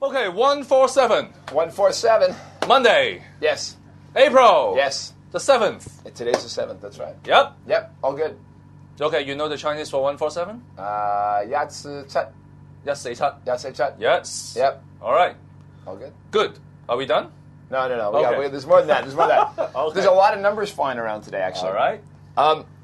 Okay, 147. 147. Monday. Yes. April. Yes. The 7th. Today's the 7th, that's right. Yep. Yep, all good. Okay, you know the Chinese for 147? 1四七. 147. 147. Yes. Yep. All right. All good. Good. Are we done? No. Okay. There's more than that. Okay. There's a lot of numbers flying around today, actually. All right.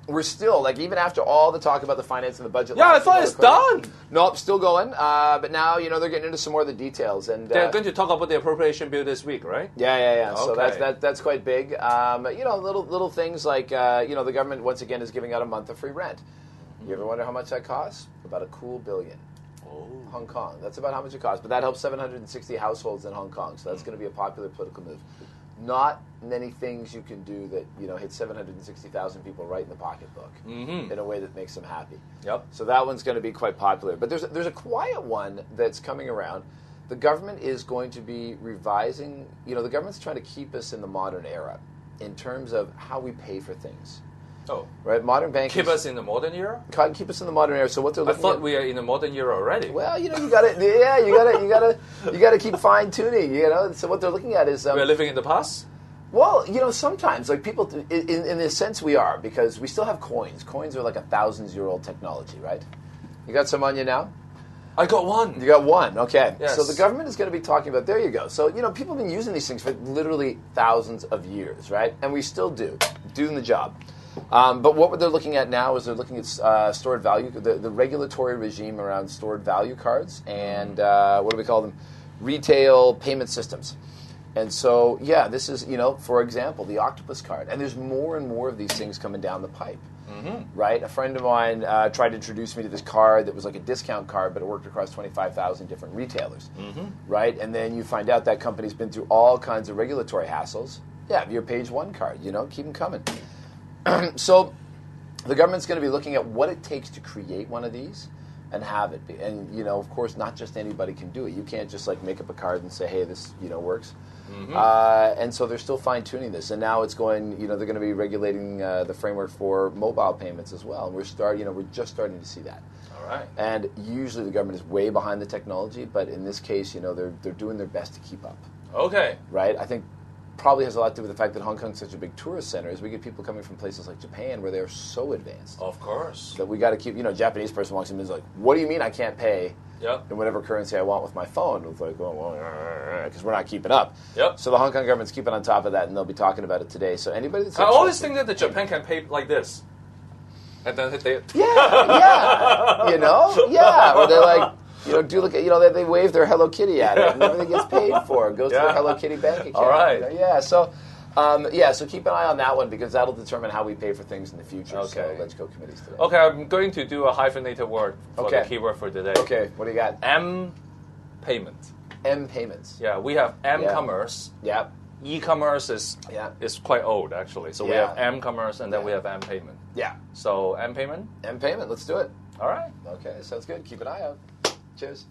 We're still, even after all the talk about the finance and the budget. Yeah, I thought it's done. Nope, still going. But now, they're getting into some more of the details. And they're going to talk about the appropriation bill this week, right? Yeah. Okay. So that's quite big. Little things like, the government, once again, is giving out a month of free rent. You ever wonder how much that costs? About a cool billion. Oh. Hong Kong. That's about how much it costs. But that helps 760 households in Hong Kong. So that's going to be a popular political move. Not many things you can do that, hit 760,000 people right in the pocketbook in a way that makes them happy. Yep. So that one's going to be quite popular. But there's a quiet one that's coming around. The government is going to be revising, the government's trying to keep us in the modern era in terms of how we pay for things. Oh. Right? Modern banking. Keep us in the modern era? Keep us in the modern era. So what they're looking I thought we are in the modern era already. Well, you gotta keep fine tuning. So what they're looking at is we are living in the past. Well, sometimes people, in a sense, we are because we still have coins. Coins are like 1,000-year-old technology, right? You got some on you now? I got one. You got one, okay. Yes. So the government is going to be talking about. There you go. So people have been using these things for literally thousands of years, right? And we still doing the job. But what they're looking at now is they're looking at stored value, the regulatory regime around stored value cards and what do we call them? Retail payment systems. And so, this is, for example, the octopus card. And there's more and more of these things coming down the pipe, right? A friend of mine tried to introduce me to this card that was like a discount card, but it worked across 25,000 different retailers, right? And then you find out that company's been through all kinds of regulatory hassles. Yeah, your page one card, keep them coming. So the government's going to be looking at what it takes to create one of these and have it be. And, of course, not just anybody can do it. You can't just, make up a card and say, hey, this, works. And so they're still fine-tuning this. And now it's going, they're going to be regulating the framework for mobile payments as well. And we're just starting to see that. All right. And usually the government is way behind the technology, but in this case, they're doing their best to keep up. Okay. Right? I think probably has a lot to do with the fact that Hong Kong's such a big tourist center is we get people coming from places like Japan where they're so advanced. Of course. That we got to keep, a Japanese person walks in and is like, what do you mean I can't pay in whatever currency I want with my phone? It's like, because we're not keeping up. Yep. So the Hong Kong government's keeping on top of that, and they'll be talking about it today. So anybody that's I always think that the Japan can pay like this. And then they... Yeah. Or they're like... they wave their Hello Kitty at it, and everything gets paid for. It goes to their Hello Kitty bank account. All right. So keep an eye on that one because that'll determine how we pay for things in the future. Okay. So let's go committees today. Okay, I'm going to do a hyphenated word for the keyword for today. Okay, what do you got? M payment. M payments. Yeah, we have M commerce. Yeah. E-commerce is quite old actually. So we have M commerce and then we have M payment. Yeah. So M payment? M payment. Let's do it. All right. Okay, sounds good. Keep an eye out. Cheers.